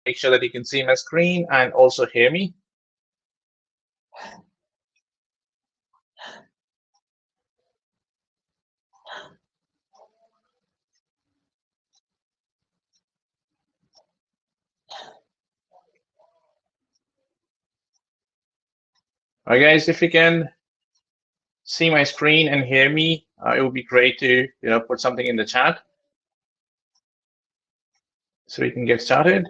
make sure that you can see my screen and also hear me. All right, guys, if you can see my screen and hear me, it would be great to put something in the chat so we can get started.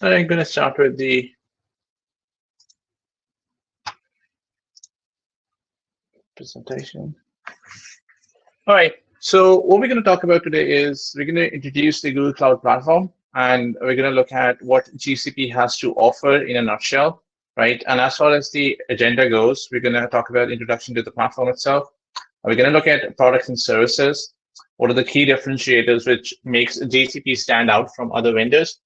I'm going to start with the presentation. All right, so what we're going to talk about today is we're going to introduce the Google Cloud Platform, and we're going to look at what GCP has to offer in a nutshell, right? And as far as the agenda goes, we're going to talk about introduction to the platform itself. We're going to look at products and services. What are the key differentiators which makes GCP stand out from other vendors?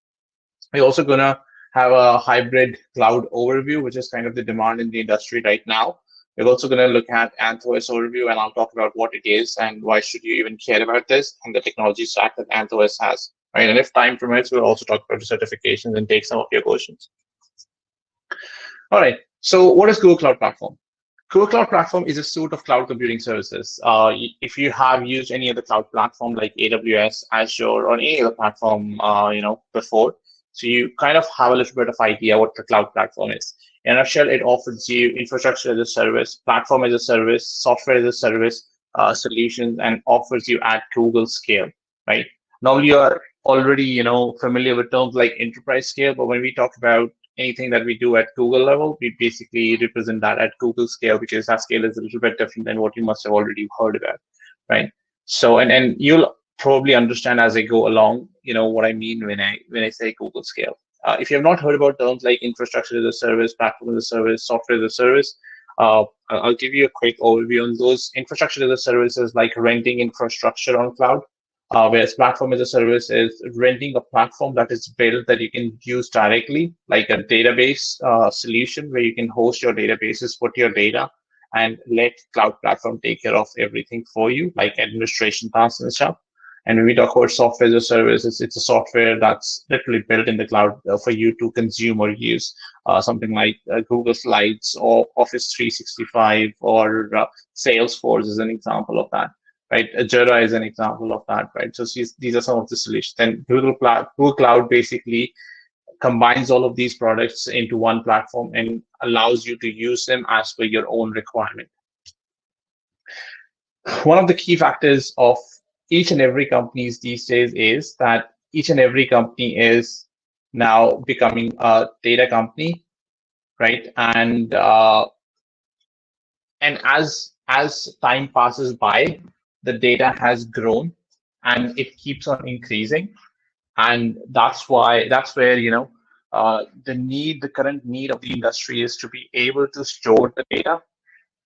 We're also going to have a hybrid cloud overview, which is kind of the demand in the industry right now. We're also going to look at Anthos Overview, and I'll talk about what it is and why should you even care about this and the technology stack that Anthos has. Right? And if time permits, we'll also talk about the certifications and take some of your questions. All right, so what is Google Cloud Platform? Google Cloud Platform is a suite of cloud computing services. If you have used any other cloud platform like AWS, Azure, or any other platform, before, so you kind of have a little bit of idea what the cloud platform is. In a nutshell, it offers you infrastructure as a service, platform as a service, software as a service, solutions, and offers you at Google scale, right? Normally, you're already, familiar with terms like enterprise scale, but when we talk about anything that we do at Google level, we basically represent that at Google scale, because that scale is a little bit different than what you must have already heard about, right? So, and you'll probably understand as I go along, what I mean when I say Google scale. If you have not heard about terms like infrastructure as a service, platform as a service, software as a service, I'll give you a quick overview on those. Infrastructure as a service is like renting infrastructure on cloud, whereas platform as a service is renting a platform that is built that you can use directly, like a database solution where you can host your databases, put your data, and let cloud platform take care of everything for you, like administration tasks and stuff. And when we talk about software as a service, it's a software that's literally built in the cloud for you to consume or use, something like Google Slides or Office 365 or Salesforce is an example of that, right? Jira is an example of that, right? So these are some of the solutions. Then Google Cloud basically combines all of these products into one platform and allows you to use them as per your own requirement. One of the key factors of each and every company these days is that each and every company is now becoming a data company, right? And as time passes by, the data has grown and it keeps on increasing, and that's where the current need of the industry is to be able to store the data,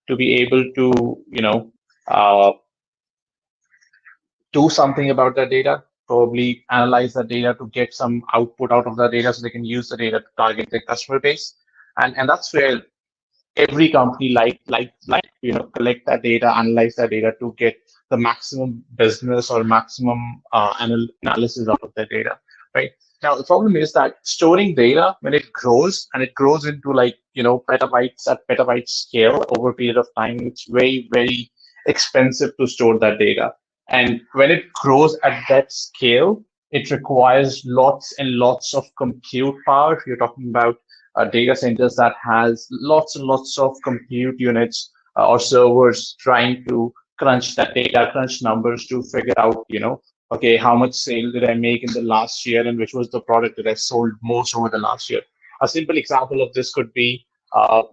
to be able to do something about that data, probably analyze that data to get some output out of that data so they can use the data to target their customer base. And that's where every company like collect that data, analyze that data to get the maximum business or maximum analysis out of that data, right? Now, the problem is that storing data, when it grows and it grows into petabytes at petabyte scale over a period of time, it's very, very expensive to store that data. And when it grows at that scale, it requires lots and lots of compute power. You're talking about data centers that has lots and lots of compute units or servers trying to crunch that data, crunch numbers to figure out, okay, how much sale did I make in the last year and which was the product that I sold most over the last year. A simple example of this could be so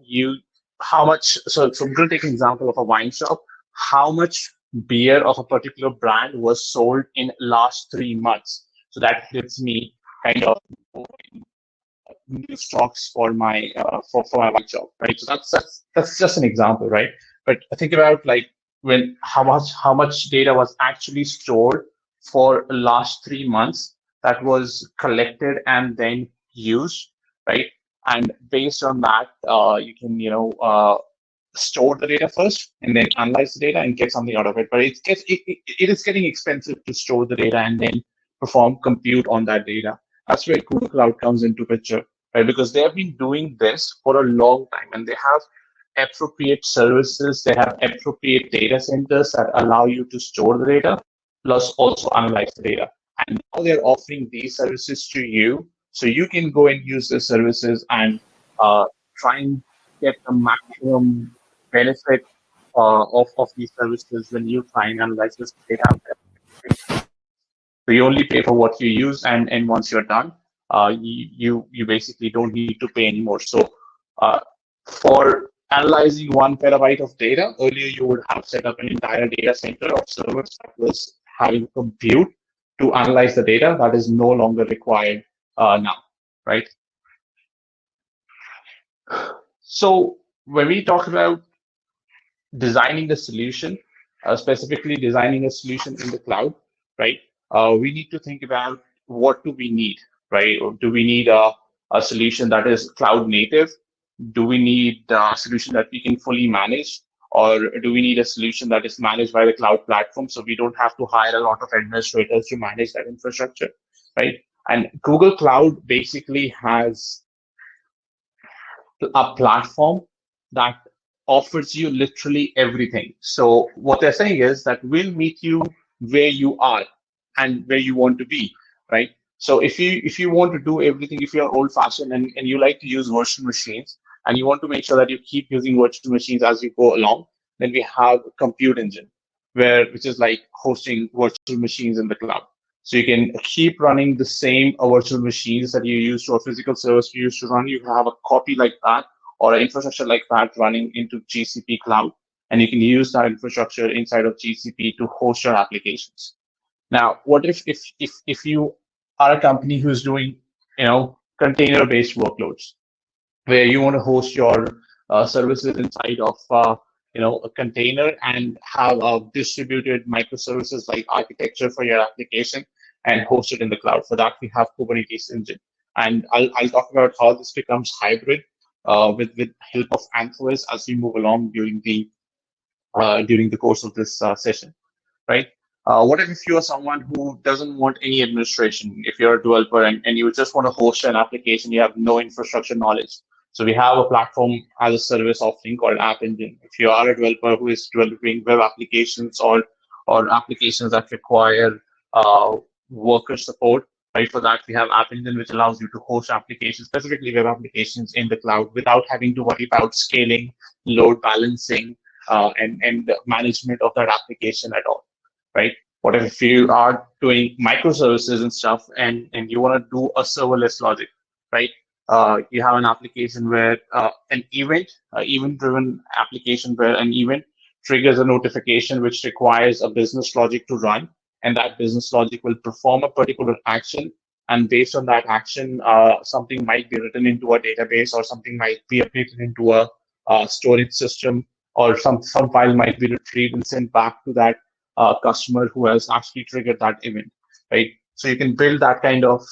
I'm going to take an example of a wine shop. How much beer of a particular brand was sold in last 3 months. So that gives me kind of new stocks for my wine shop, right? So that's just an example, right? But think about how much data was actually stored for the last 3 months that was collected and then used, right? And based on that, you can store the data first and then analyze the data and get something out of it. But it is getting expensive to store the data and then perform compute on that data. That's where Google Cloud comes into picture, right? Because they have been doing this for a long time, and they have appropriate services, they have appropriate data centers that allow you to store the data, plus also analyze the data. And now they're offering these services to you, so you can go and use the services and try and get the maximum benefit of these services when you try and analyze this data. So you only pay for what you use, and once you're done, you basically don't need to pay anymore. So for analyzing 1 petabyte of data, earlier you would have set up an entire data center of servers that was having compute to analyze the data. That is no longer required now, right? So when we talk about designing the solution, specifically designing a solution in the cloud, right? We need to think about what do we need, right? Or do we need a solution that is cloud native? Do we need a solution that we can fully manage? Or do we need a solution that is managed by the cloud platform so we don't have to hire a lot of administrators to manage that infrastructure, right? And Google Cloud basically has a platform that offers you literally everything. So what they're saying is that we'll meet you where you are and where you want to be, right? So if you want to do everything, if you're old fashioned and you like to use virtual machines and you want to make sure that you keep using virtual machines as you go along, then we have a compute engine which is like hosting virtual machines in the cloud. So you can keep running the same virtual machines that you use to a physical service you used to run. You have a copy like that or an infrastructure like that running into GCP Cloud, and you can use that infrastructure inside of GCP to host your applications. Now, what if you are a company who's doing container-based workloads, where you want to host your services inside of a container and have a distributed microservices like architecture for your application and host it in the cloud. For that, we have Kubernetes engine, and I'll talk about how this becomes hybrid with help of Anthous as we move along during the course of this session, right? What if you're someone who doesn't want any administration? If you're a developer and you just want to host an application, you have no infrastructure knowledge. So we have a platform as a service offering called App Engine. If you are a developer who is developing web applications or applications that require worker support, right? For that, we have App Engine, which allows you to host applications, specifically web applications, in the cloud without having to worry about scaling, load balancing, and management of that application at all, right? What if you are doing microservices and stuff and you want to do a serverless logic, right? You have an application where an event-driven application where an event triggers a notification which requires a business logic to run, and that business logic will perform a particular action. And based on that action, something might be written into a database, or something might be updated into a storage system, or some file might be retrieved and sent back to that customer who has actually triggered that event, right? So you can build that kind of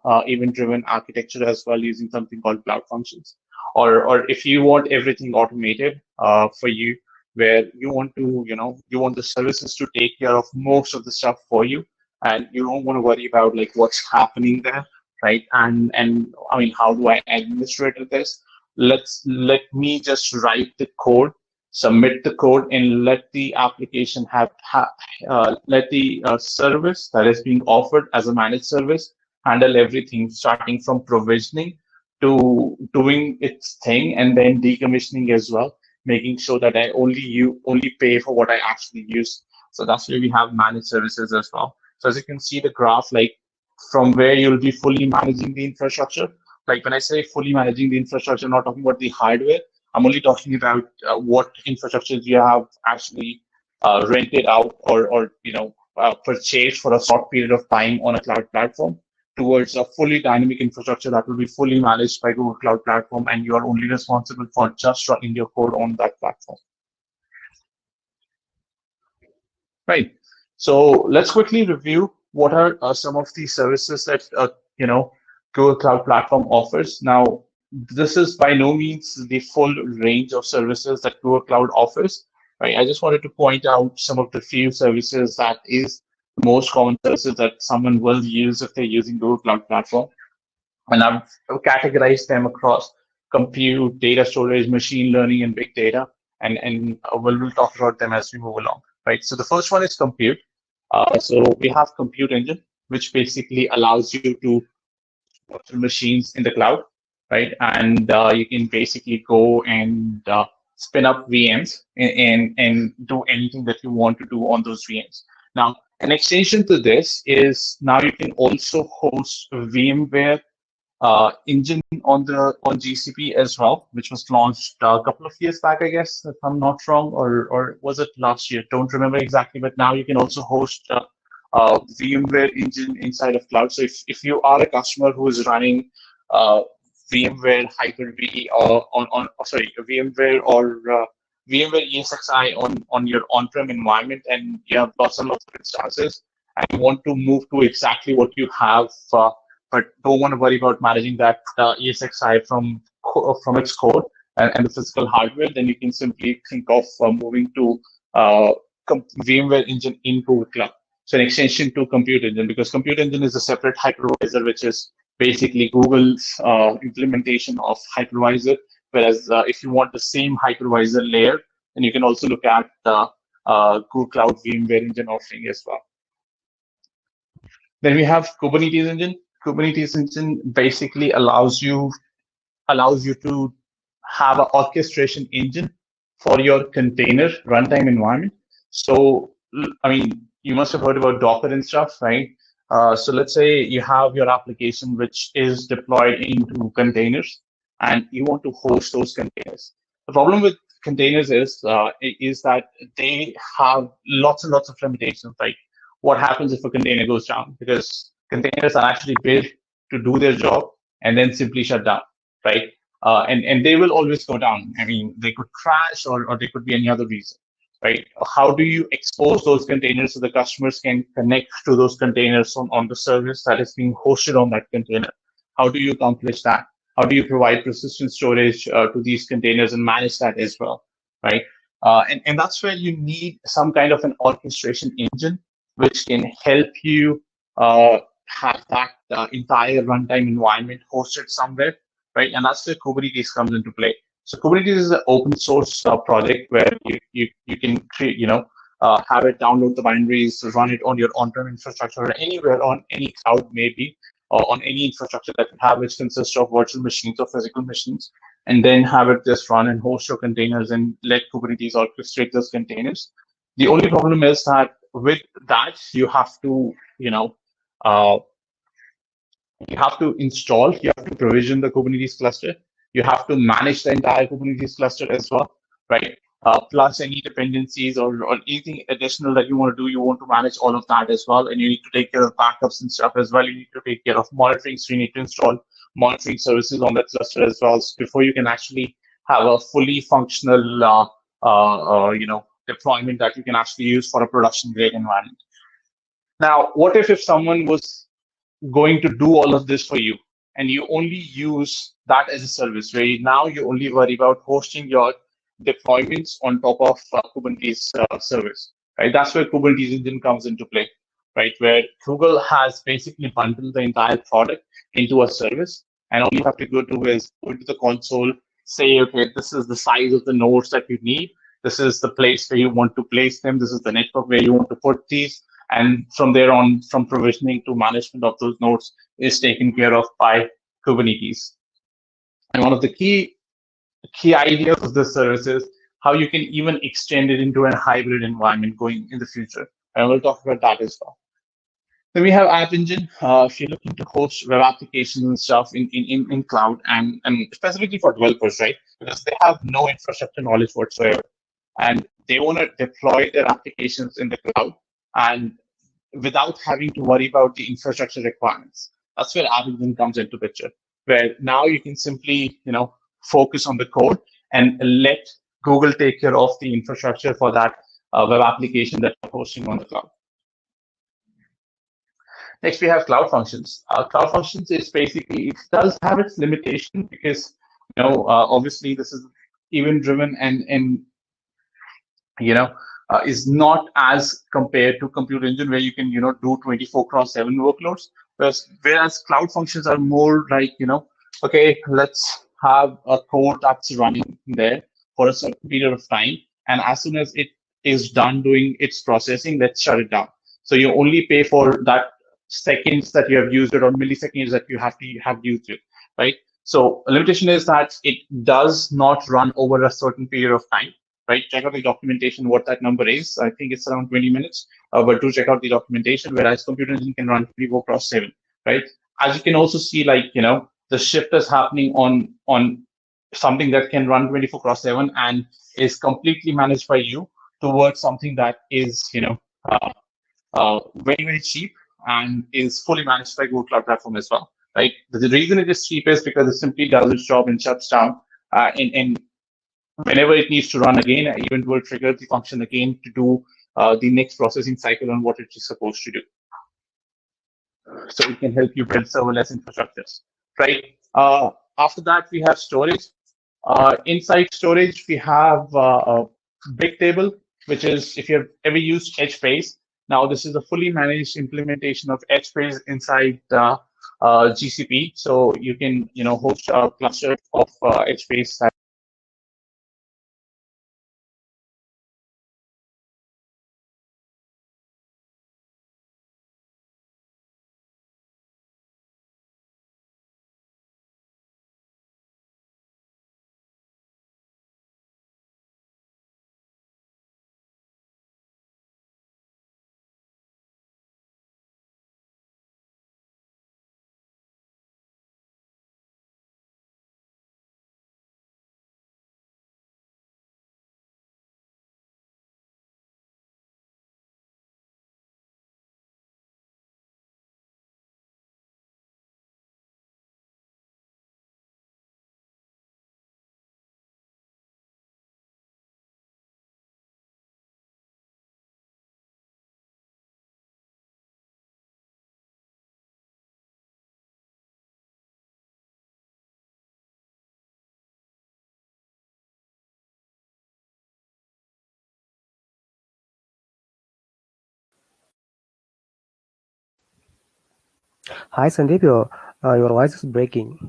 event-driven architecture as well using something called Cloud Functions. Or if you want everything automated for you, where you want to, you want the services to take care of most of the stuff for you, and you don't want to worry about like what's happening there, right? And I mean, how do I administrate this? Let me just write the code, submit the code, and let the application let the service that is being offered as a managed service handle everything, starting from provisioning to doing its thing, and then decommissioning as well, making sure that I only pay for what I actually use. So that's where we have managed services as well. So as you can see the graph, like from where you'll be fully managing the infrastructure. Like when I say fully managing the infrastructure, I'm not talking about the hardware. I'm only talking about what infrastructures you have actually rented out or purchased for a short period of time on a cloud platform, towards a fully dynamic infrastructure that will be fully managed by Google Cloud Platform, and you are only responsible for just running your code on that platform. Right. So let's quickly review what are some of the services that Google Cloud Platform offers. Now, this is by no means the full range of services that Google Cloud offers. Right? I just wanted to point out some of the few services that is the most common services that someone will use if they're using Google Cloud Platform. And I've categorized them across compute, data storage, machine learning, and big data. And we'll talk about them as we move along. Right. So the first one is compute. So we have compute engine, which basically allows you to virtual machines in the cloud, right? And you can basically go and spin up VMs and do anything that you want to do on those VMs. Now, an extension to this is now you can also host VMware engine on GCP as well, which was launched a couple of years back, I guess, if I'm not wrong, or was it last year? Don't remember exactly, but now you can also host VMware engine inside of cloud. So if you are a customer who is running VMware Hyper-V or VMware or VMware ESXi on your on-prem environment, and you have lots and lots of instances, and you want to move to exactly what you have, but don't want to worry about managing that ESXi from its core and the physical hardware, then you can simply think of moving to VMware engine in Google Cloud. So an extension to Compute Engine, because Compute Engine is a separate hypervisor, which is basically Google's implementation of hypervisor. Whereas if you want the same hypervisor layer, then you can also look at Google Cloud VMware Engine offering as well. Then we have Kubernetes Engine. Kubernetes Engine basically allows you to have an orchestration engine for your container runtime environment. So, I mean, you must have heard about Docker and stuff, right? So let's say you have your application which is deployed into containers, and you want to host those containers. The problem with containers is that they have lots and lots of limitations. Like, what happens if a container goes down? Because containers are actually built to do their job and then simply shut down, right? And they will always go down. I mean, they could crash or they could be any other reason, right? How do you expose those containers so the customers can connect to those containers on the service that is being hosted on that container? How do you accomplish that? How do you provide persistent storage to these containers and manage that as well, right? And that's where you need some kind of an orchestration engine which can help you have that entire runtime environment hosted somewhere, right? And that's where Kubernetes comes into play. So Kubernetes is an open source project where you can create, have it download the binaries, run it on your on-prem infrastructure or anywhere on any cloud maybe, or on any infrastructure that you have, which consists of virtual machines or physical machines, and then have it just run and host your containers and let Kubernetes orchestrate those containers. The only problem is that with that, you have to, install, you have to provision the Kubernetes cluster. You have to manage the entire Kubernetes cluster as well, right? Plus any dependencies or anything additional that you want to do, you want to manage all of that as well. And you need to take care of backups and stuff as well. You need to take care of monitoring. So you need to install monitoring services on that cluster as well before you can actually have a fully functional, deployment that you can actually use for a production grade environment. Now, what if someone was going to do all of this for you and you only use that as a service, where now you only worry about hosting your deployments on top of Kubernetes service, right? That's where Kubernetes Engine comes into play, right? Where Google has basically bundled the entire product into a service, and all you have to go to is go to the console, say, okay, this is the size of the nodes that you need. This is the place where you want to place them. This is the network where you want to put these. And from there on, from provisioning to management of those nodes is taken care of by Kubernetes. And one of the key ideas of this service is how you can even extend it into a hybrid environment going in the future. And we'll talk about that as well. Then we have App Engine. If you're looking to host web applications and stuff in cloud, and specifically for developers, right? Because they have no infrastructure knowledge whatsoever. And they want to deploy their applications in the cloud and without having to worry about the infrastructure requirements. That's where App Engine comes into picture, where now you can simply, focus on the code and let Google take care of the infrastructure for that web application that you're hosting on the cloud. Next, we have Cloud Functions. Cloud Functions is basically, it does have its limitation because Obviously this is event driven and is not as compared to compute engine where you can do 24/7 workloads. Whereas cloud functions are more like okay, let's have a code that's running there for a certain period of time, and as soon as it is done doing its processing, let's shut it down. So you only pay for that seconds that you have used it or milliseconds that you have used it, right? So a limitation is that it does not run over a certain period of time, right? Check out the documentation what that number is. I think it's around 20 minutes, but do check out the documentation. Whereas computer engine can run 24/7, right? As you can also see, like the shift is happening on something that can run 24/7 and is completely managed by you towards something that is very cheap and is fully managed by Google Cloud Platform as well, right? The reason it is cheap is because it simply does its job and shuts down. And whenever it needs to run again, an event will trigger the function again to do the next processing cycle on what it is supposed to do. So it can help you build serverless infrastructures, right? After that, we have storage. Inside storage, we have a big table, which is if you've ever used HBase. Now, this is a fully managed implementation of HBase inside GCP. So you can host a cluster of HBase. Hi Sandeep, your voice is breaking.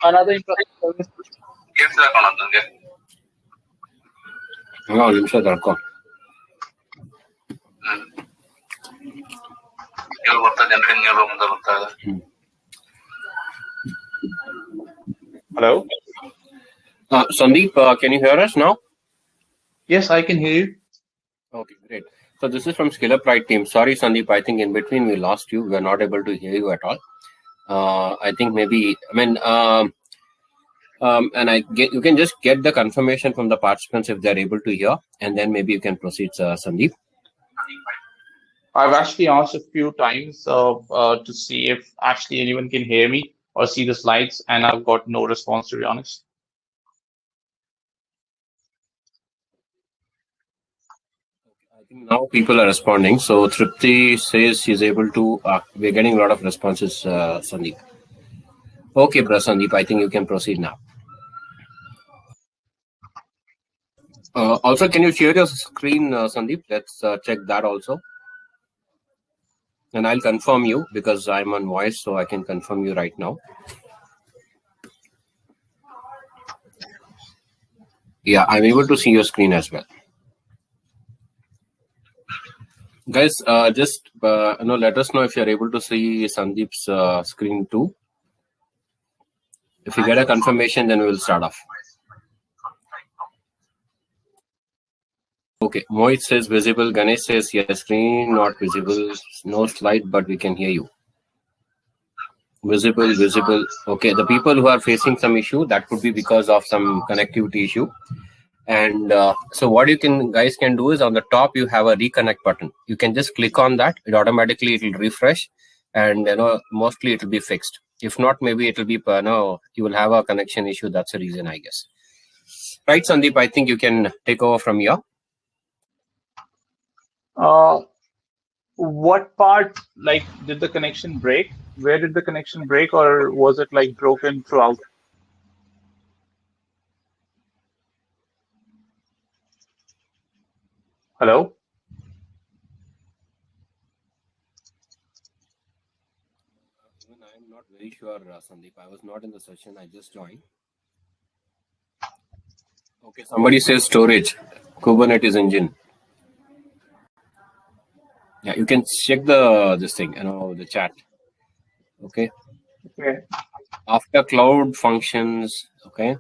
another interesting service. Hello? Sandeep, can you hear us now? Yes, I can hear you. Okay, great. So this is from SkillUpRight team. Sorry, Sandeep, I think in between we lost you. We are not able to hear you at all. I think maybe, and you can just get the confirmation from the participants if they're able to hear, and then maybe you can proceed, Sandeep. I've actually asked a few times to see if actually anyone can hear me or see the slides, and I've got no response, to be honest. I think now people are responding. So Tripti says she's able to. We're getting a lot of responses, Sandeep. Okay, bro, Sandeep, I think you can proceed now. Also, can you share your screen, Sandeep? Let's check that also. And I'll confirm you because I'm on voice, so I can confirm you right now. Yeah, I'm able to see your screen as well. Guys, just let us know if you're able to see Sandeep's screen too. If you get a confirmation, then we will start off. Okay, Mohit says visible. Ganesh says yes, screen not visible. No slide, but we can hear you. Visible, visible. Okay, the people who are facing some issue, that could be because of some connectivity issue. And so what you guys can do is on the top, you have a reconnect button. You can just click on that. It automatically, it will refresh and, mostly it will be fixed. If not, maybe it will be, you will have a connection issue. That's the reason, I guess. Right, Sandeep, I think you can take over from here. What part, like, did the connection break? Where did the connection break, or was it like broken throughout? Hello? I'm not very sure, Sandeep. I was not in the session. I just joined. Okay, somebody says storage, Kubernetes engine. Yeah, you can check this thing, the chat. Okay. Okay. After cloud functions, okay.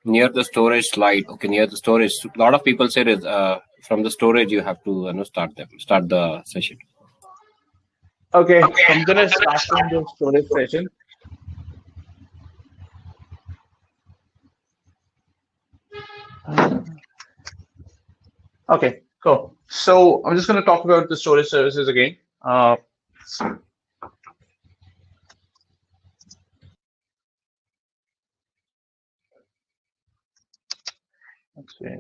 Near the storage slide, okay, near the storage. A lot of people say that from the storage you have to start the session. Okay, I'm gonna start from the storage session. Okay, cool. So I'm just going to talk about the storage services again. Let's see.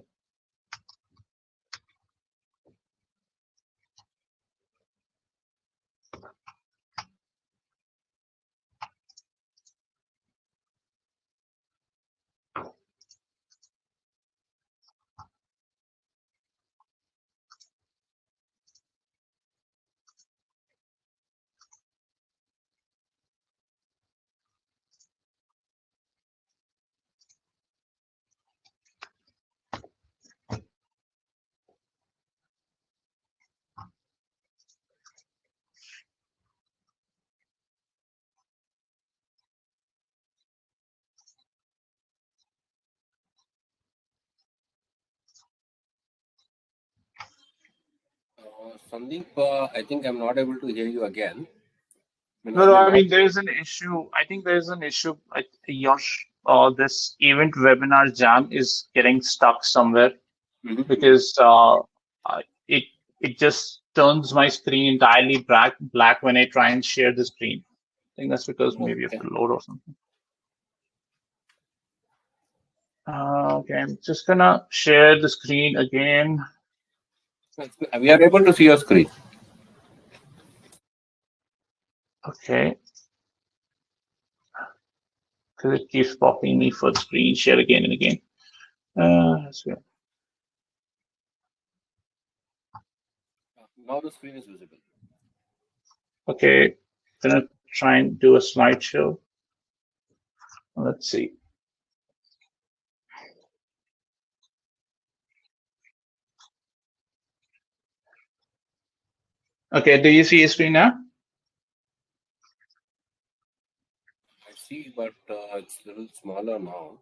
Sandeep, I think I'm not able to hear you again. No, I mean, there is an issue. I think there is an issue. This event webinar jam is getting stuck somewhere because it just turns my screen entirely black when I try and share the screen. I think that's because maybe you have to load or something. Okay, I'm just gonna share the screen again. We are able to see your screen. Okay. Because it keeps popping me for the screen share again and again. That's good. Now the screen is visible. Okay, I'm gonna try and do a slideshow. Let's see. Okay, do you see your screen now? I see, but it's a little smaller now.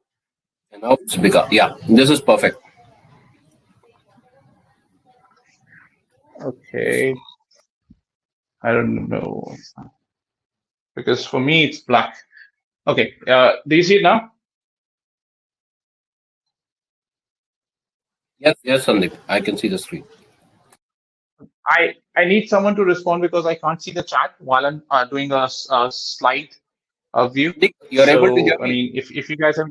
And now it's bigger. Yeah, this is perfect. Okay. I don't know. Because for me, it's black. Okay, do you see it now? Yes, Sandeep, I can see the screen. I need someone to respond because I can't see the chat while I'm doing a slide view. You're able to hear I me? mean, if you guys have,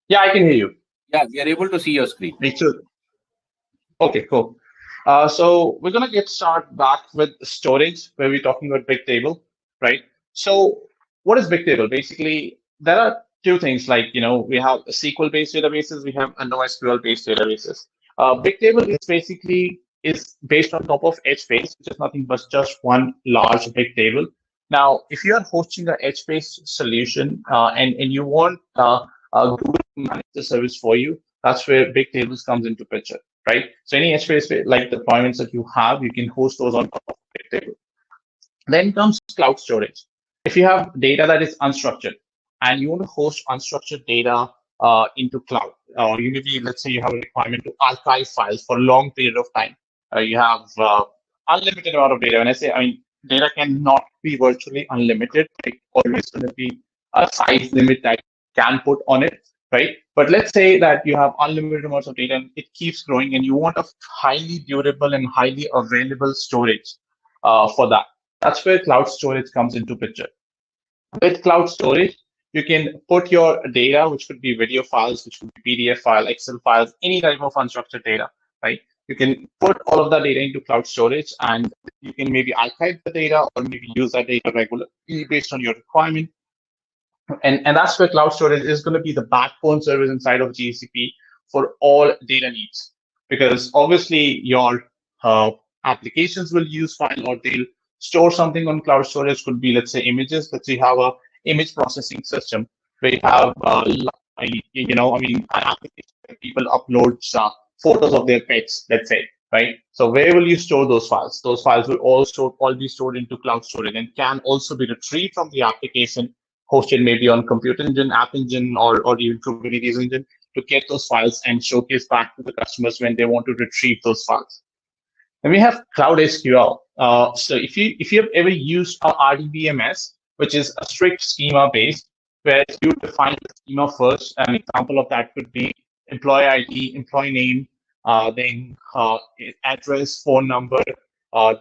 yeah, I can hear you. Yeah, we are able to see your screen. Me too. Okay, cool. So we're gonna get started back with storage, where we're talking about big table, right? So what is big table? Basically, there are two things like, we have SQL-based databases, we have NoSQL-based databases. Big table is basically is based on top of HBase, which is nothing but just one large big table. Now, if you are hosting a H-based solution and you want Google to manage the service for you, that's where big tables comes into picture, right? So any H-based like deployments that you have, you can host those on top of big table. Then comes cloud storage. If you have data that is unstructured and you want to host unstructured data into cloud, or you maybe, let's say you have a requirement to archive files for a long period of time. You have unlimited amount of data. When I mean, data cannot be virtually unlimited. There's always going to be a size limit that you can put on it, right? But let's say that you have unlimited amounts of data and it keeps growing and you want a highly durable and highly available storage for that. That's where cloud storage comes into picture. With cloud storage, you can put your data, which could be video files, which could be PDF file, Excel files, any type of unstructured data, right? You can put all of that data into cloud storage and you can maybe archive the data or maybe use that data regularly based on your requirement. And that's where cloud storage is going to be the backbone service inside of GCP for all data needs. Because obviously your applications will use file or they'll store something on cloud storage. Could be, let's say, images. Let's say you have a image processing system where you have, an application where people upload photos of their pets, let's say, right? So where will you store those files? Those files will all be stored into cloud storage and can also be retrieved from the application, hosted maybe on Compute Engine, App Engine, or even Kubernetes Engine to get those files and showcase back to the customers when they want to retrieve those files. And we have Cloud SQL. So if you have ever used a RDBMS, which is a strict schema based, where you define the schema first. An example of that could be employee ID, employee name, then address, phone number,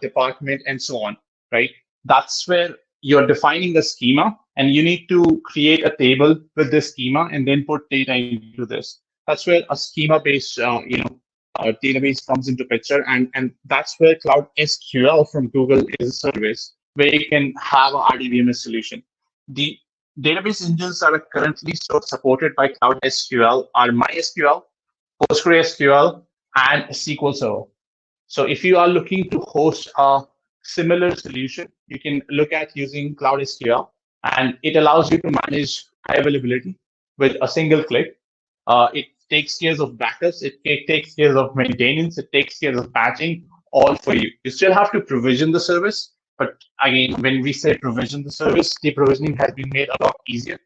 department, and so on, right? That's where you're defining a schema, and you need to create a table with this schema and then put data into this. That's where a schema-based, database comes into picture, and that's where Cloud SQL from Google is a service where you can have a RDBMS solution. The database engines that are currently supported by Cloud SQL are MySQL, PostgreSQL, and SQL Server. So if you are looking to host a similar solution, you can look at using Cloud SQL, and it allows you to manage high availability with a single click. It takes care of backups, it takes care of maintenance, it takes care of patching, all for you. You still have to provision the service, but again, when we say provision the service, the provisioning has been made a lot easier.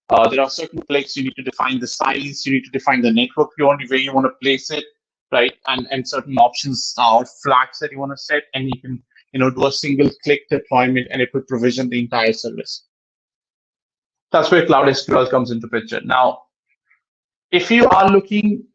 There are certain clicks, you need to define the size, you need to define the network where you want to place it, right? And certain options or flags that you want to set, and you can do a single click deployment and it will provision the entire service. That's where Cloud SQL comes into picture. Now, if you are looking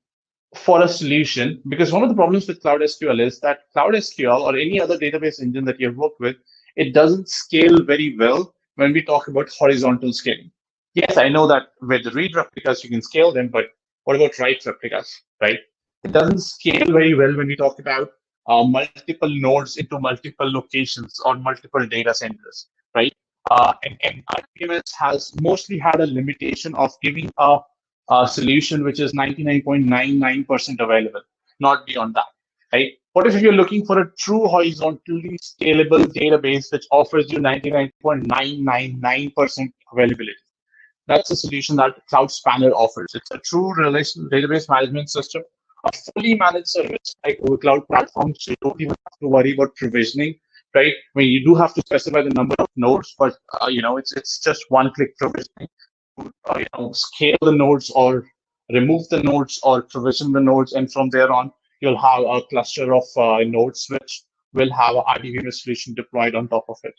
for a solution, because one of the problems with Cloud SQL is that Cloud SQL or any other database engine that you've worked with, it doesn't scale very well when we talk about horizontal scaling. Yes, I know that with read replicas, you can scale them, but what about write replicas, right? It doesn't scale very well when we talk about multiple nodes into multiple locations or multiple data centers, right? And RDBMS has mostly had a limitation of giving a solution which is 99.99% available, not beyond that, right? What if you're looking for a true horizontally scalable database which offers you 99.999% availability? That's a solution that Cloud Spanner offers. It's a true relational database management system, a fully managed service like over cloud platforms. So you don't even have to worry about provisioning, right? I mean, you do have to specify the number of nodes, but it's just one-click provisioning. Scale the nodes or remove the nodes or provision the nodes, and from there on, you'll have a cluster of nodes which will have an RDB solution deployed on top of it.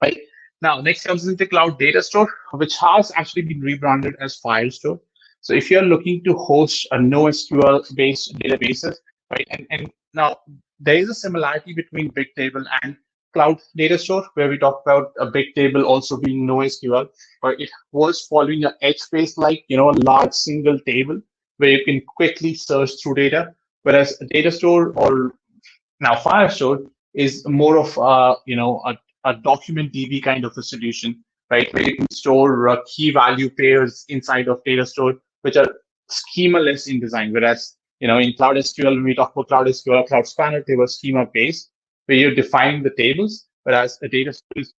Right? Now, next comes in the Cloud Data Store, which has actually been rebranded as Firestore. So if you're looking to host a NoSQL-based databases, right, and now there is a similarity between Bigtable and Cloud Data Store, where we talked about a Bigtable also being NoSQL, but it was following an edge-based, like a large single table where you can quickly search through data, whereas a data store or now Firestore is more of a document DB kind of a solution, right? Where you can store key value pairs inside of data store, which are schema-less in design. Whereas, in Cloud SQL, when we talk about Cloud SQL or Cloud Spanner, they were schema-based, where you're defining the tables, whereas a data store is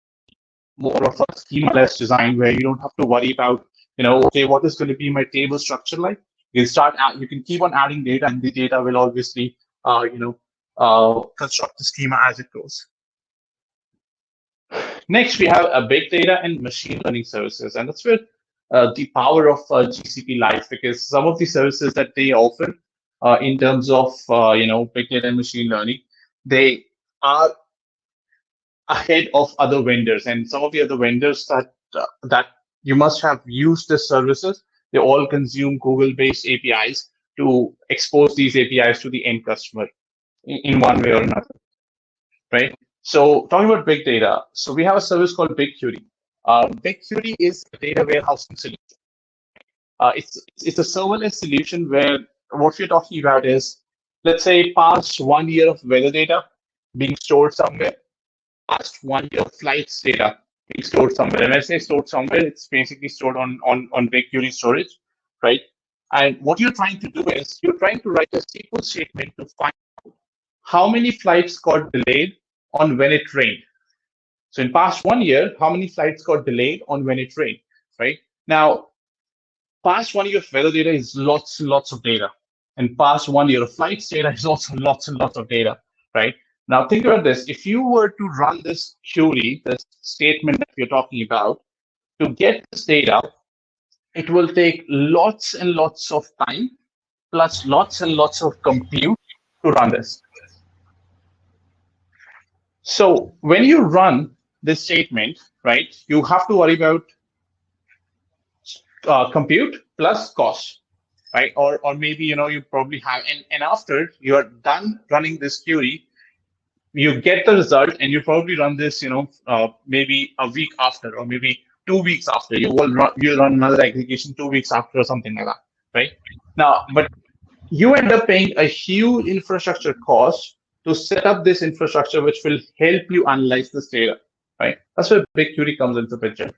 more of a schema-less design, where you don't have to worry about, okay, what is going to be my table structure like? You can keep on adding data, and the data will obviously, construct the schema as it goes. Next, we have a big data and machine learning services, and that's where the power of GCP lies, because some of the services that they offer in terms of big data and machine learning, they are ahead of other vendors, and some of the other vendors that you must have used the services, they all consume Google-based APIs to expose these APIs to the end customer in one way or another, right? So talking about big data, so we have a service called BigQuery. BigQuery is a data warehousing solution. It's a serverless solution where what we're talking about is, let's say, past 1 year of weather data being stored somewhere, past 1 year of flights data being stored somewhere. And when I say stored somewhere, it's basically stored on BigQuery storage, right? And what you're trying to do is you're trying to write a SQL statement to find how many flights got delayed on when it rained. So in past 1 year, how many flights got delayed on when it rained, right? Now, past 1 year of weather data is lots and lots of data. And past 1 year of flights data is also lots and lots of data, right? Now think about this. If you were to run this query, this statement that we're talking about, to get this data, it will take lots and lots of time, plus lots and lots of compute to run this. So when you run this statement, right, you have to worry about compute plus cost, right? Or maybe, you probably have, and after you're done running this query, you get the result, and you probably run this, maybe a week after, or maybe 2 weeks after. You'll run another aggregation 2 weeks after, or something like that, right? Now, but you end up paying a huge infrastructure cost to set up this infrastructure, which will help you analyze this data, right? That's where BigQuery comes into the picture.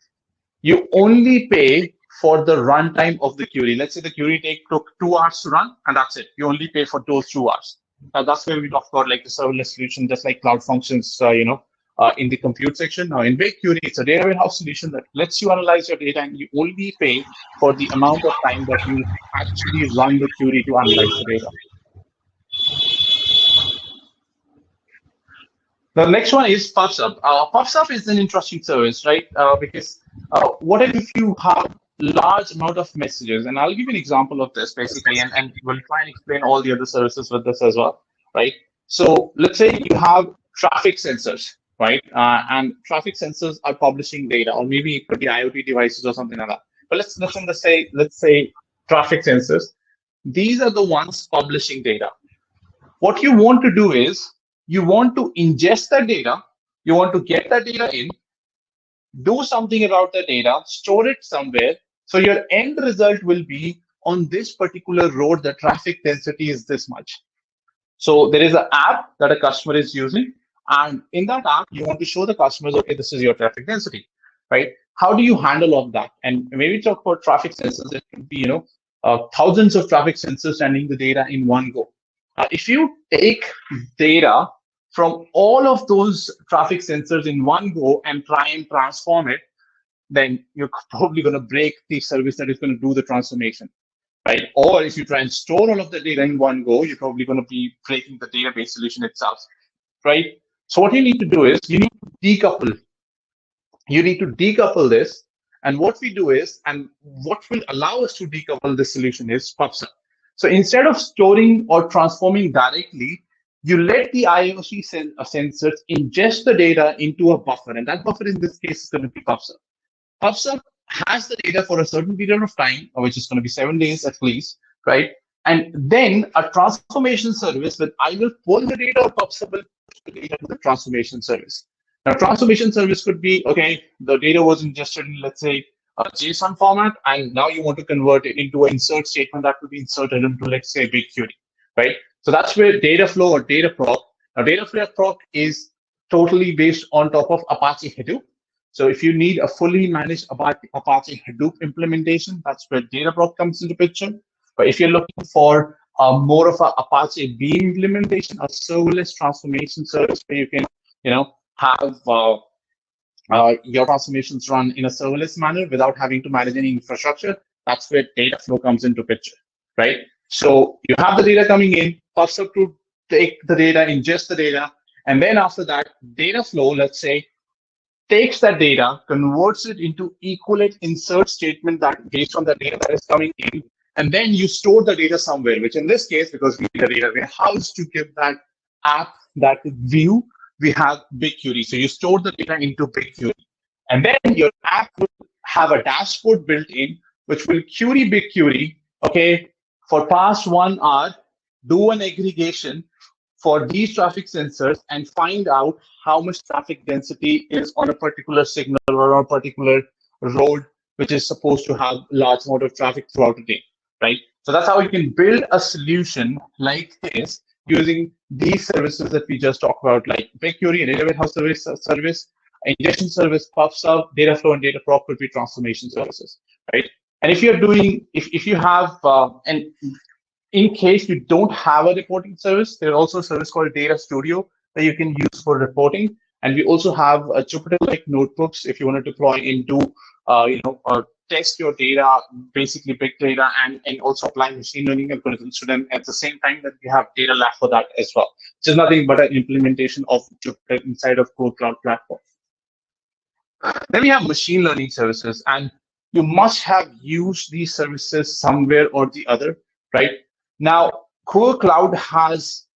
You only pay for the runtime of the query. Let's say the query took 2 hours to run, and that's it. You only pay for those 2 hours. That's where we talk about like the serverless solution, just like Cloud Functions, in the compute section. Now in BigQuery, it's a data warehouse solution that lets you analyze your data, and you only pay for the amount of time that you actually run the query to analyze the data. The next one is Popsup. Popsup is an interesting service, right? Because what if you have large amount of messages? And I'll give you an example of this basically, and we'll try and explain all the other services with this as well, right? So let's say you have traffic sensors, right? And traffic sensors are publishing data, or maybe it could be IoT devices or something like that. But let's say traffic sensors. These are the ones publishing data. What you want to do is you want to ingest that data, you want to get that data in, do something about the data, store it somewhere, so your end result will be on this particular road, the traffic density is this much. So there is an app that a customer is using, and in that app, you want to show the customers, okay, this is your traffic density, right? How do you handle all of that? And maybe talk about traffic sensors. It could be, thousands of traffic sensors sending the data in one go. If you take data from all of those traffic sensors in one go and try and transform it, then you're probably going to break the service that is going to do the transformation, right? Or if you try and store all of the data in one go, you're probably going to be breaking the database solution itself, right? So what you need to do is you need to decouple. You need to decouple this. And what we do is, and what will allow us to decouple this solution is Popsup. So instead of storing or transforming directly, you let the IoT sensors ingest the data into a buffer. And that buffer in this case is going to be Popsup. Popsup has the data for a certain period of time, which is going to be 7 days at least, right? And then a transformation service will either pull the data or Popsup will push the data to the transformation service. Now, transformation service could be, okay, the data was ingested in, let's say, a JSON format, and now you want to convert it into an insert statement that will be inserted into, let's say, BigQuery, right? So that's where data flow or data proc. Now, data flow proc is totally based on top of Apache Hadoop. So if you need a fully managed Apache Hadoop implementation, that's where Dataproc comes into picture. But if you're looking for more of a Apache Beam implementation, a serverless transformation service where you can, have your transformations run in a serverless manner without having to manage any infrastructure, that's where data flow comes into picture, right? So you have the data coming in, Popsup to take the data, ingest the data, and then after that, data flow, let's say, takes that data, converts it into equivalent insert statement that based on the data that is coming in, and then you store the data somewhere, which in this case, because we need a data warehouse to give that app that view, we have BigQuery. So you store the data into BigQuery. And then your app will have a dashboard built in, which will query BigQuery, okay, for past 1 hour, do an aggregation for these traffic sensors and find out how much traffic density is on a particular signal or on a particular road, which is supposed to have large amount of traffic throughout the day, right? So that's how you can build a solution like this using these services that we just talked about, like BigQuery, a data warehouse service, ingestion service, Popsup, data flow, and data proc could be transformation services, right? And if you're doing, if you have, and in case you don't have a reporting service, there's also a service called Data Studio that you can use for reporting. And we also have Jupyter-like notebooks if you want to deploy into, test your data, basically big data, and also apply machine learning algorithms to them at the same time that we have data lab for that as well, which is nothing but an implementation of Jupyter inside of Core Cloud Platform. Then we have machine learning services, and you must have used these services somewhere or the other, right? Now, Core Cloud has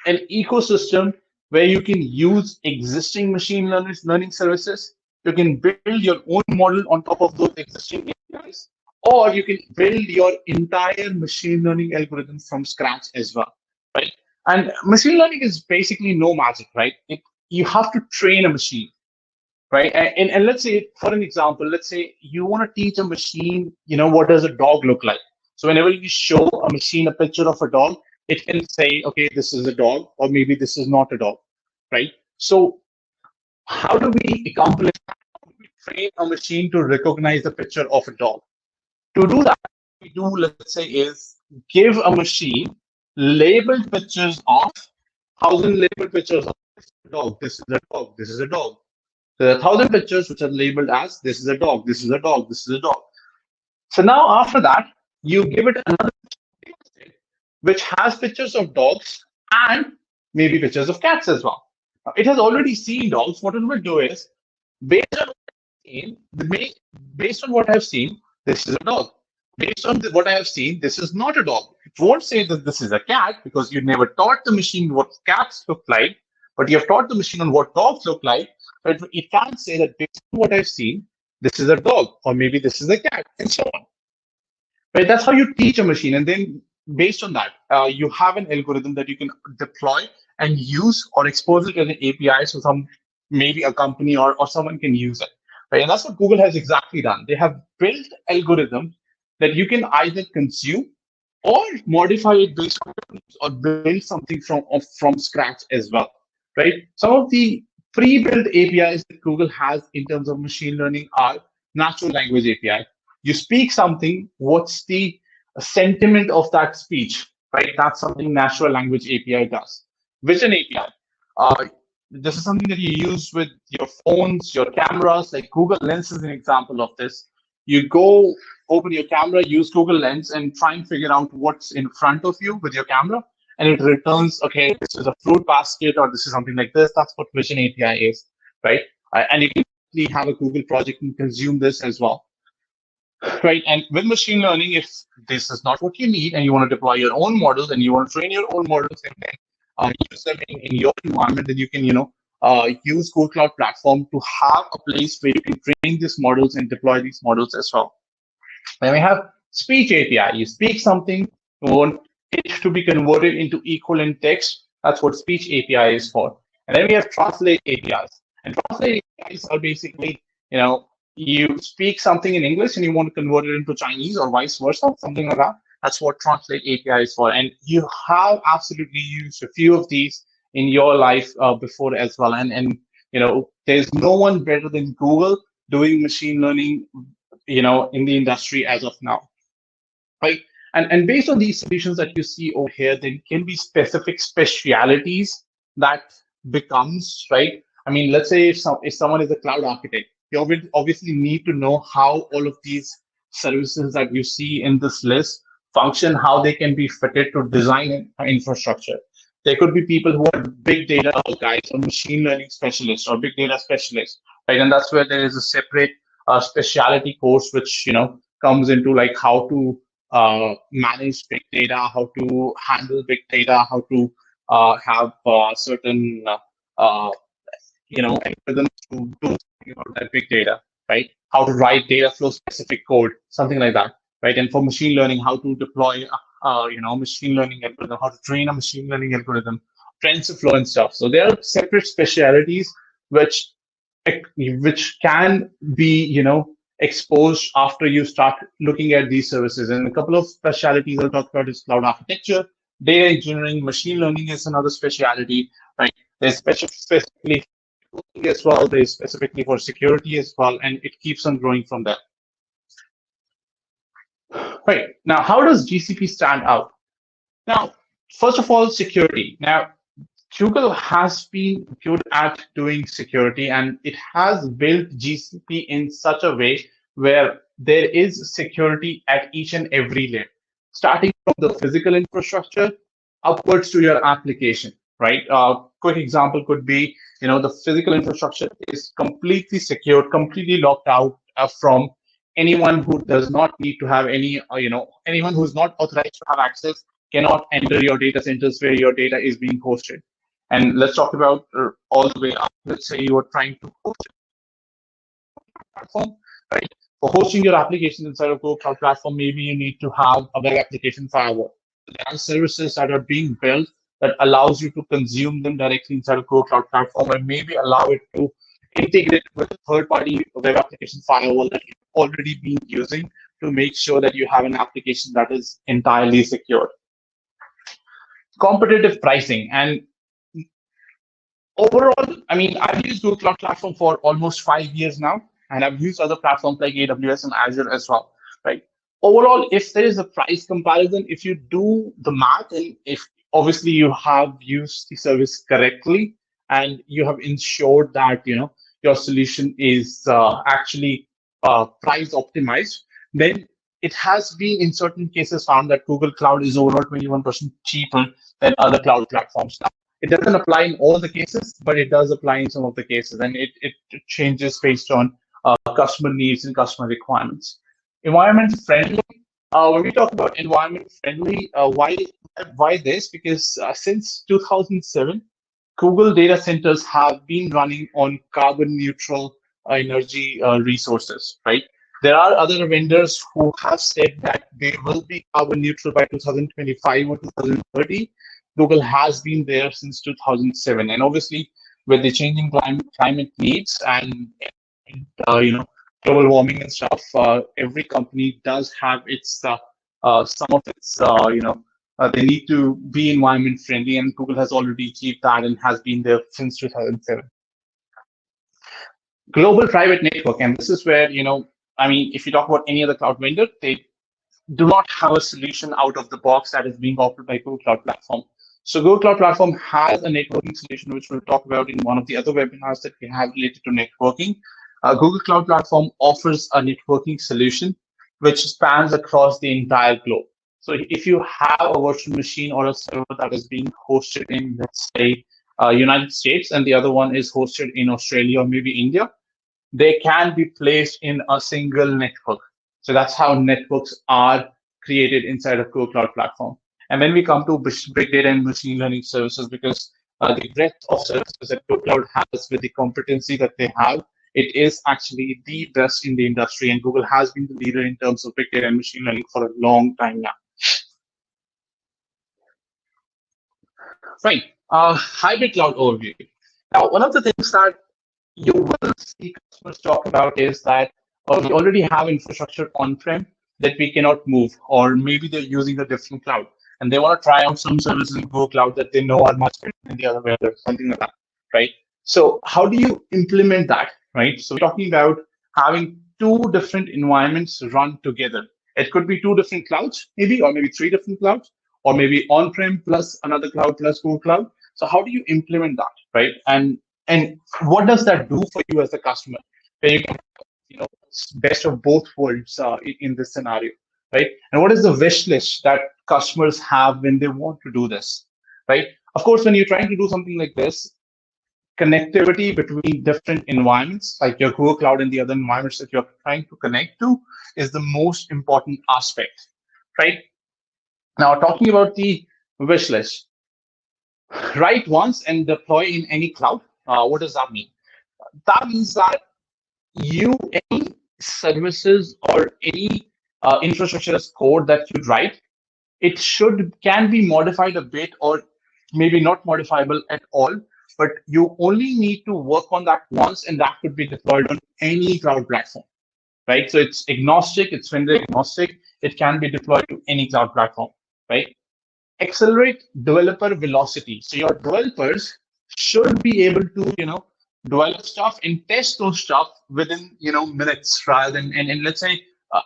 an ecosystem where you can use existing machine learning services. You can build your own model on top of those existing APIs, or you can build your entire machine learning algorithm from scratch as well, right? And machine learning is basically no magic, right? You have to train a machine, right? And let's say, for an example, let's say you want to teach a machine, what does a dog look like? So whenever you show a machine a picture of a dog, it can say, okay, this is a dog, or maybe this is not a dog, right? So how do we accomplish that? How do we train a machine to recognize the picture of a dog? To do that, what we do, let's say, is give a machine labeled pictures of 1,000 labeled pictures of a dog. This is a dog. This is a dog. There are 1,000 pictures which are labeled as this is a dog. This is a dog. This is a dog. So now after that, you give it another picture which has pictures of dogs and maybe pictures of cats as well. It has already seen dogs. What it will do is, based on what I've seen, this is a dog. Based on what I have seen, this is not a dog. It won't say that this is a cat because you never taught the machine what cats look like, but you have taught the machine on what dogs look like. But it can't say that based on what I've seen, this is a dog, or maybe this is a cat, and so on. Right? That's how you teach a machine, and then based on that, you have an algorithm that you can deploy and use or expose it as an API, so maybe a company or someone can use it. Right? And that's what Google has exactly done. They have built algorithms that you can either consume or modify it based on or build something from scratch as well. Right? Some of the pre-built APIs that Google has in terms of machine learning are natural language API. You speak something, what's the sentiment of that speech, right? That's something natural language API does. Vision API. this is something that you use with your phones, your cameras. Like Google Lens is an example of this. You go open your camera, use Google Lens, and try and figure out what's in front of you with your camera, and it returns, okay, this is a fruit basket, or this is something like this. That's what Vision API is, right? And you can actually have a Google project and consume this as well. Right, and with machine learning, if this is not what you need and you want to deploy your own models and you want to train your own models and then use them in your environment, then you can, use Google Cloud Platform to have a place where you can train these models and deploy these models as well. Then we have speech API. You speak something, you want it to be converted into equivalent text. That's what speech API is for. And then we have translate APIs. And translate APIs are basically, you speak something in English and you want to convert it into Chinese or vice versa, something like that. That's what Translate API is for. And you have absolutely used a few of these in your life before as well. And there's no one better than Google doing machine learning, in the industry as of now, right? And based on these solutions that you see over here, there can be specific specialities that becomes, right? I mean, let's say if someone is a cloud architect, you obviously need to know how all of these services that you see in this list function, how they can be fitted to design infrastructure. There could be people who are big data guys or machine learning specialists or big data specialists, right? And that's where there is a separate specialty course, which comes into like how to manage big data, how to handle big data, how to have certain algorithms to do about that big data, right? How to write data flow specific code, something like that, right? And for machine learning, how to deploy, machine learning algorithm, how to train a machine learning algorithm, TensorFlow and stuff. So there are separate specialities which can be, exposed after you start looking at these services. And a couple of specialities I'll talk about is cloud architecture, data engineering, machine learning is another speciality, right? There's specifically as well, there's specifically for security as well, and it keeps on growing from there. Right, now how does GCP stand out? Now, first of all, security. Now, Google has been good at doing security, and it has built GCP in such a way where there is security at each and every layer, starting from the physical infrastructure upwards to your application, right? Quick example could be, the physical infrastructure is completely secured, completely locked out from anyone who does not need to have any, anyone who's not authorized to have access cannot enter your data centers where your data is being hosted. And let's talk about all the way up. Let's say you are trying to host a platform, right? For hosting your applications inside of Google Cloud Platform, maybe you need to have a web application firewall. There are services that are being built that allows you to consume them directly inside of Google Cloud Platform, and maybe allow it to integrate with a third-party web application firewall that you've already been using to make sure that you have an application that is entirely secure. Competitive pricing. And overall, I mean, I've used Google Cloud Platform for almost 5 years now, and I've used other platforms like AWS and Azure as well, right? Overall, if there is a price comparison, if you do the math, and if obviously you have used the service correctly and you have ensured that your solution is actually price optimized, then it has been in certain cases found that Google Cloud is overall 21% cheaper than other cloud platforms. Now, it doesn't apply in all the cases, but it does apply in some of the cases, and it changes based on customer needs and customer requirements. Environment friendly. When we talk about environment friendly, why this? Because since 2007, Google data centers have been running on carbon neutral energy resources, right? There are other vendors who have said that they will be carbon neutral by 2025 or 2030. Google has been there since 2007, and obviously with the changing climate needs and global warming and stuff, every company does have its some of its they need to be environment friendly, and Google has already achieved that and has been there since 2007. Global private network, and this is where I mean, if you talk about any other cloud vendor, they do not have a solution out of the box that is being offered by Google Cloud Platform. So Google Cloud Platform has a networking solution, which we'll talk about in one of the other webinars that we have related to networking. Google Cloud Platform offers a networking solution which spans across the entire globe. So if you have a virtual machine or a server that is being hosted in, let's say, United States, and the other one is hosted in Australia or maybe India, they can be placed in a single network. So that's how networks are created inside of Google Cloud Platform. And when we come to big data and machine learning services, because the breadth of services that Google Cloud has with the competency that they have, it is actually the best in the industry. And Google has been the leader in terms of big data and machine learning for a long time now. Right. Hybrid cloud overview. Now, one of the things that you will see customers talk about is that we already have infrastructure on-prem that we cannot move, or maybe they're using a different cloud and they want to try out some services in Google Cloud that they know are much better than the other vendor, something like that, right? So how do you implement that, right? So we're talking about having two different environments run together. It could be two different clouds, maybe, or maybe three different clouds, or maybe on-prem plus another cloud plus Google Cloud. So how do you implement that, right? And what does that do for you as a customer? Where you can, best of both worlds in this scenario, right? And what is the wish list that customers have when they want to do this, right? Of course, when you're trying to do something like this, connectivity between different environments, like your Google Cloud and the other environments that you're trying to connect to, is the most important aspect, right? Now, talking about the wish list, write once and deploy in any cloud. What does that mean? That means that any services or any infrastructure as code that you write, it can be modified a bit or maybe not modifiable at all, but you only need to work on that once and that could be deployed on any cloud platform, right? So it's agnostic, it's vendor agnostic, it can be deployed to any cloud platform, right? Accelerate developer velocity. So your developers should be able to, develop stuff and test those stuff within, minutes rather than, and let's say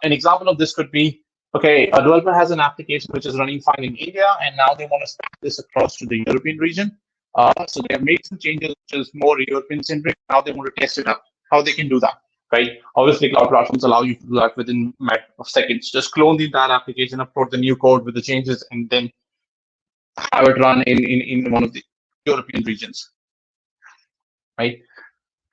an example of this could be, okay, a developer has an application which is running fine in India, and now they want to stack this across to the European region. So they have made some changes which is more European centric. Now they want to test it out. How they can do that, right? Obviously, cloud platforms allow you to do that within a matter of seconds. Just clone the entire application, upload the new code with the changes, and then have it run in one of the European regions, right?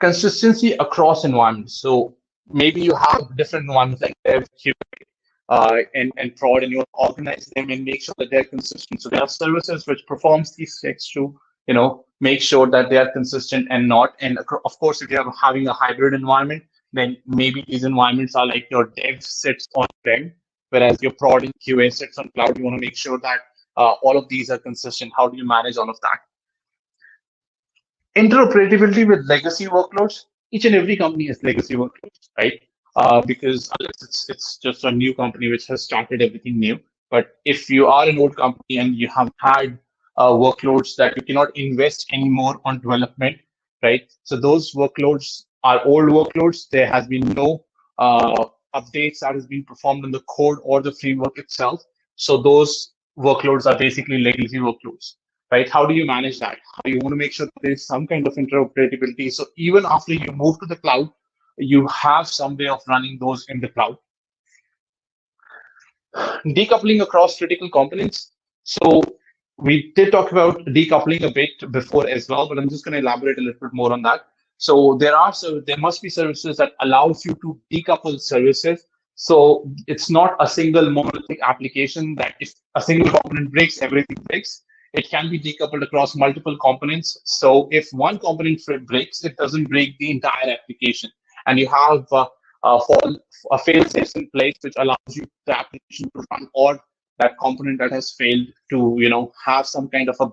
Consistency across environments. So maybe you have different environments like dev, QA, and prod, and you organize them and make sure that they're consistent. So there are services which performs these checks to, make sure that they are consistent and not. And of course, if you're having a hybrid environment, then maybe these environments are like your dev sits on-prem, whereas your prod and QA sits on cloud. You want to make sure that all of these are consistent. How do you manage all of that? Interoperability with legacy workloads. Each and every company has legacy workloads, right? Because unless it's just a new company which has started everything new. But if you are an old company and you have had workloads that you cannot invest anymore on development, right? So those workloads are old workloads. There has been no updates that has been performed on the code or the framework itself. So those workloads are basically legacy workloads, right? How do you manage that? How do you want to make sure that there is some kind of interoperability? So even after you move to the cloud, you have some way of running those in the cloud. Decoupling across critical components. So we did talk about decoupling a bit before as well, but I'm just going to elaborate a little bit more on that. So there must be services that allows you to decouple services. So it's not a single monolithic application that if a single component breaks, everything breaks. It can be decoupled across multiple components. So if one component breaks, it doesn't break the entire application. And you have a fail-safe in place, which allows you the application to run, or that component that has failed to, have some kind of a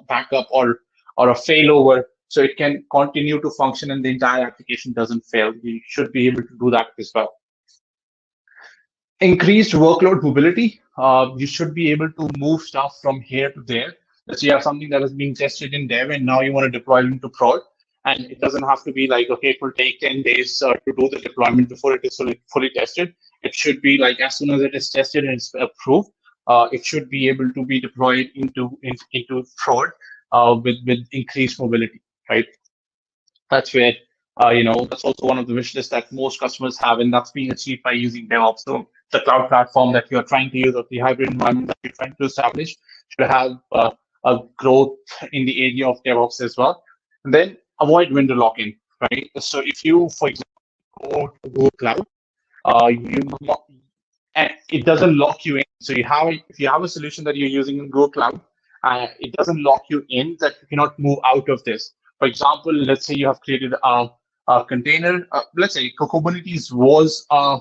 backup or a failover, so it can continue to function and the entire application doesn't fail. You should be able to do that as well. Increased workload mobility. You should be able to move stuff from here to there. Let's say you have something that is being tested in dev and now you want to deploy it into prod. And it doesn't have to be like, okay, it will take 10 days to do the deployment before it is fully tested. It should be like as soon as it is tested and it's approved, it should be able to be deployed into prod with increased mobility, right? That's where that's also one of the wish lists that most customers have, and that's being achieved by using DevOps. So the cloud platform that you're trying to use, or the hybrid environment that you're trying to establish, should have a growth in the area of DevOps as well. And then avoid vendor lock-in, right? So if you, for example, go to Google Cloud, and it doesn't lock you in. So if you have a solution that you're using in Google Cloud, it doesn't lock you in that you cannot move out of this. For example, let's say you have created a container. Let's say Kubernetes was a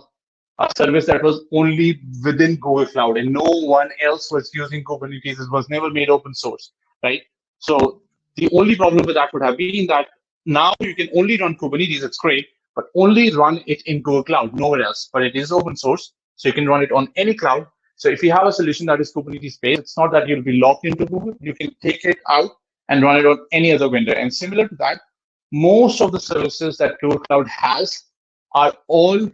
service that was only within Google Cloud, and no one else was using Kubernetes. It was never made open source, right? So the only problem with that would have been that now you can only run Kubernetes. It's great, but only run it in Google Cloud, nowhere else. But it is open source, so you can run it on any cloud. So if you have a solution that is Kubernetes based, it's not that you'll be locked into Google. You can take it out and run it on any other vendor. And similar to that, most of the services that Google Cloud has are all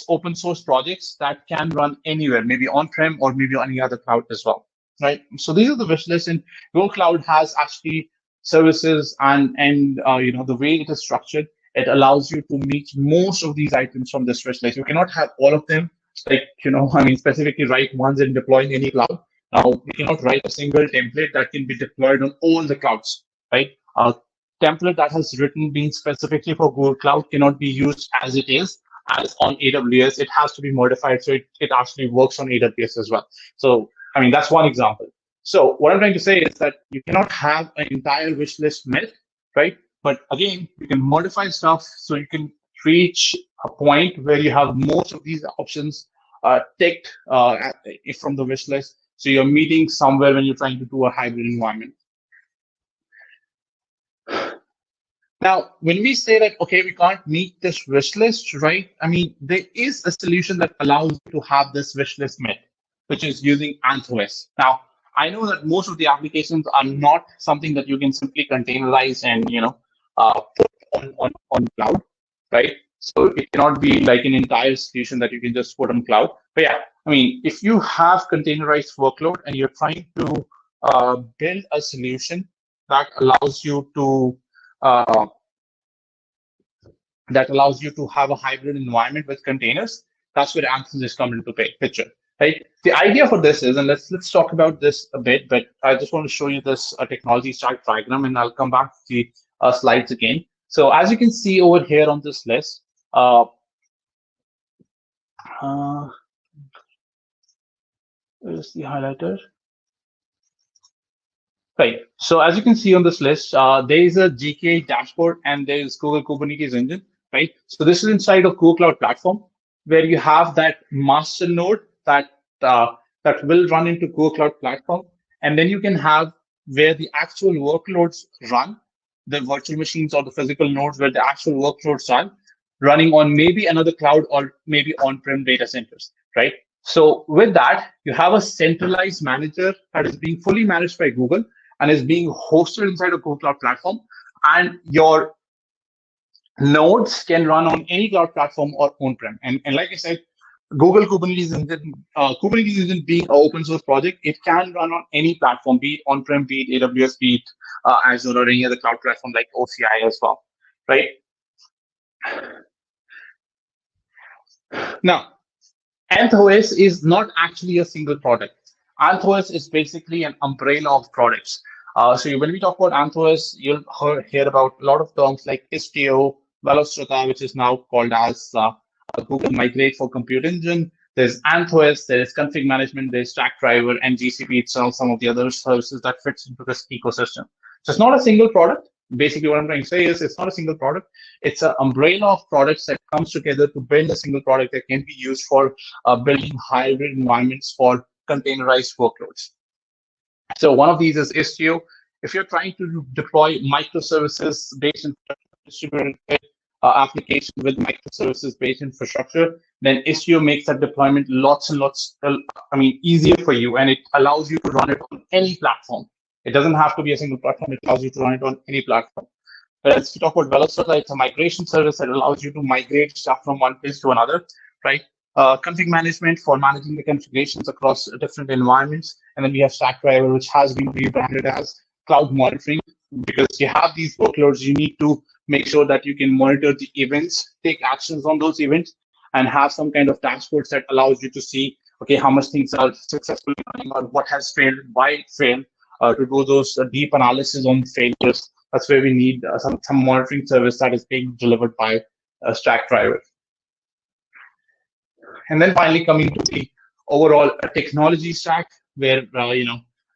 open source projects that can run anywhere, maybe on-prem or maybe on any other cloud as well, right? So these are the wish lists, and Google Cloud has actually services and the way it is structured, it allows you to meet most of these items from this wish list. You cannot have all of them, specifically write ones and deploy in any cloud. Now, you cannot write a single template that can be deployed on all the clouds, right? A template that has written being specifically for Google Cloud cannot be used as it is as on AWS. It has to be modified so it actually works on AWS as well. So, that's one example. So what I'm trying to say is that you cannot have an entire wish list met, right? But again, you can modify stuff so you can reach a point where you have most of these options ticked from the wish list. So you're meeting somewhere when you're trying to do a hybrid environment. Now, when we say that, okay, we can't meet this wish list, right? There is a solution that allows you to have this wish list met, which is using Anthos. Now, I know that most of the applications are not something that you can simply containerize and put on cloud, right? So it cannot be like an entire solution that you can just put on cloud. But yeah, if you have containerized workload and you're trying to build a solution that allows you to have a hybrid environment with containers, that's where Anthos is coming into picture. Right. The idea for this is, and let's talk about this a bit, but I just want to show you this technology stack diagram, and I'll come back to the slides again. So as you can see over here on this list, where's the highlighter? Right. So as you can see on this list, there is a GK dashboard and there is Google Kubernetes engine. Right. So this is inside of Google Cloud Platform, where you have that master node that will run into Google Cloud Platform, and then you can have where the actual workloads run, the virtual machines or the physical nodes where the actual workloads are running on maybe another cloud or maybe on-prem data centers, right? So with that, you have a centralized manager that is being fully managed by Google and is being hosted inside of Google Cloud Platform, and your nodes can run on any cloud platform or on-prem. And like I said, Google Kubernetes isn't being an open source project. It can run on any platform, be it on-prem, be it AWS, be it Azure, or any other cloud platform like OCI as well, right? Now, Anthos is not actually a single product. Anthos is basically an umbrella of products. So when we talk about Anthos, you'll hear about a lot of terms like Istio, Velostrata, which is now called as Google Migrate for Compute Engine. There's Anthos, there's config management, there's Stackdriver, and GCP itself, some of the other services that fits into this ecosystem. So it's not a single product. Basically, what I'm trying to say is it's not a single product. It's an umbrella of products that comes together to build a single product that can be used for building hybrid environments for containerized workloads. So one of these is Istio. If you're trying to deploy microservices-based distributed application with microservices-based infrastructure, then Istio makes that deployment lots and lots, easier for you, and it allows you to run it on any platform. It doesn't have to be a single platform. It allows you to run it on any platform. Whereas if you talk about Velostrata, it's a migration service that allows you to migrate stuff from one place to another, right? config management for managing the configurations across different environments. And then we have Stackdriver, which has been rebranded as cloud monitoring, because you have these workloads, you need to make sure that you can monitor the events, take actions on those events, and have some kind of dashboards that allows you to see, okay, how much things are successfully running or what has failed, why it failed, to do those deep analysis on failures. That's where we need some monitoring service that is being delivered by Stackdriver. And then finally coming to the overall technology stack, where,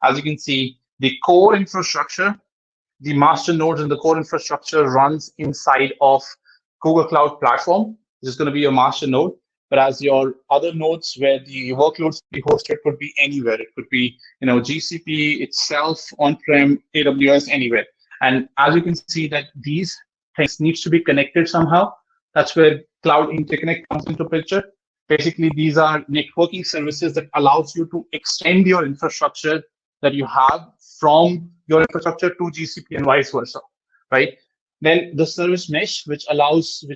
as you can see, the core infrastructure, the master nodes and the core infrastructure runs inside of Google Cloud Platform. This is going to be your master node. But as your other nodes where the workloads be hosted could be anywhere. It could be, GCP itself, on-prem, AWS, anywhere. And as you can see that these things needs to be connected somehow. That's where Cloud Interconnect comes into picture. Basically, these are networking services that allows you to extend your infrastructure that you have from your infrastructure to GCP and vice versa, right? Then the service mesh, which allows you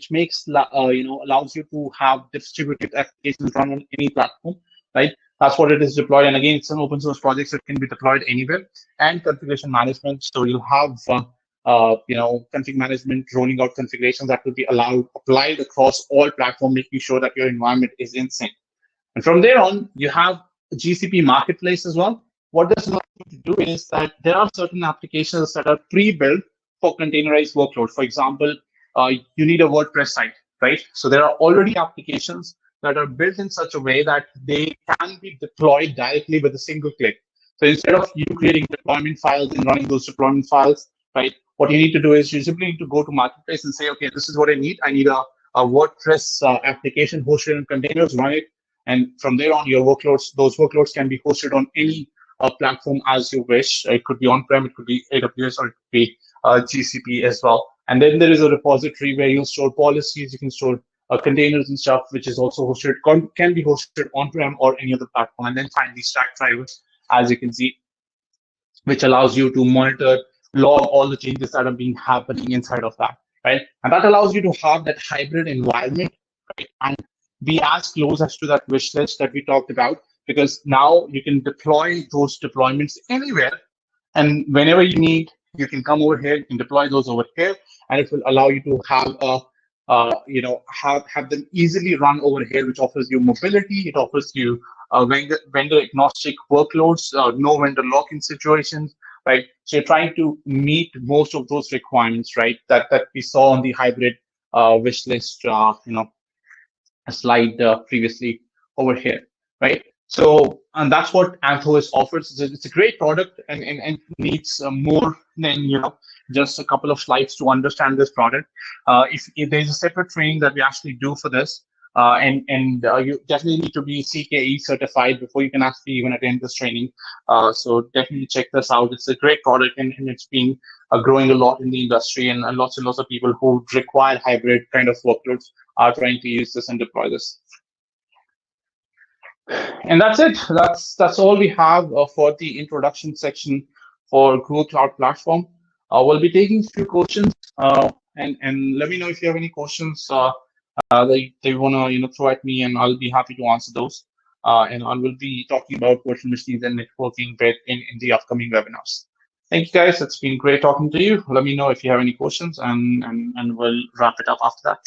to have distributed applications run on any platform, right? That's what it is deployed. And again, it's an open source project, so it can be deployed anywhere. And configuration management, so you'll have config management, rolling out configurations that will be applied across all platforms, making sure that your environment is in sync. And from there on, you have GCP Marketplace as well. What this allows you to do is that there are certain applications that are pre-built for containerized workload. For example, you need a WordPress site, right? So there are already applications that are built in such a way that they can be deployed directly with a single click. So instead of you creating deployment files and running those deployment files, right, what you need to do is you simply need to go to Marketplace and say, okay, this is what I need. I need a WordPress application hosted in containers, run it. And from there on, those workloads can be hosted on any platform as you wish. It could be on-prem, it could be AWS, or it could be GCP as well. And then there is a repository where you store policies, you can store containers and stuff, which is also hosted, can be hosted on-prem or any other platform. And then finally, Stackdriver, as you can see, which allows you to monitor, log all the changes that are being happening inside of that, right? And that allows you to have that hybrid environment, right? And be as close as to that wish list that we talked about, because now you can deploy those deployments anywhere, and whenever you need, you can come over here and deploy those over here, and it will allow you to have have them easily run over here, which offers you mobility. It offers you vendor agnostic workloads, no vendor lock-in situations, right? So you're trying to meet most of those requirements, right? That we saw on the hybrid wish list, slide previously over here, right? So, and that's what Anthos offers. It's a great product, and needs more than just a couple of slides to understand this product. If there's a separate training that we actually do for this, and you definitely need to be CKE certified before you can actually even attend this training. So definitely check this out. It's a great product, and it's been growing a lot in the industry, and lots and lots of people who require hybrid kind of workloads are trying to use this and deploy this. And that's it. That's all we have for the introduction section for Google Cloud Platform. We'll be taking a few questions, and let me know if you have any questions that you want to throw at me, and I'll be happy to answer those. And I will be talking about virtual machines and networking in the upcoming webinars. Thank you, guys. It's been great talking to you. Let me know if you have any questions, and we'll wrap it up after that.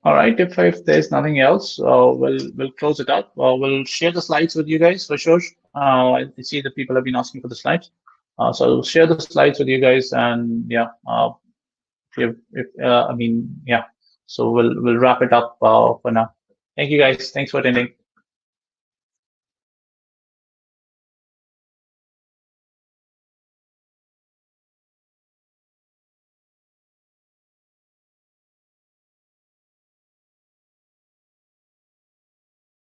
All right, if there's nothing else, we'll close it up. We'll share the slides with you guys for sure. I see that people have been asking for the slides, so I'll share the slides with you guys, and yeah, I mean, yeah. So we'll wrap it up for now. Thank you guys. Thanks for attending.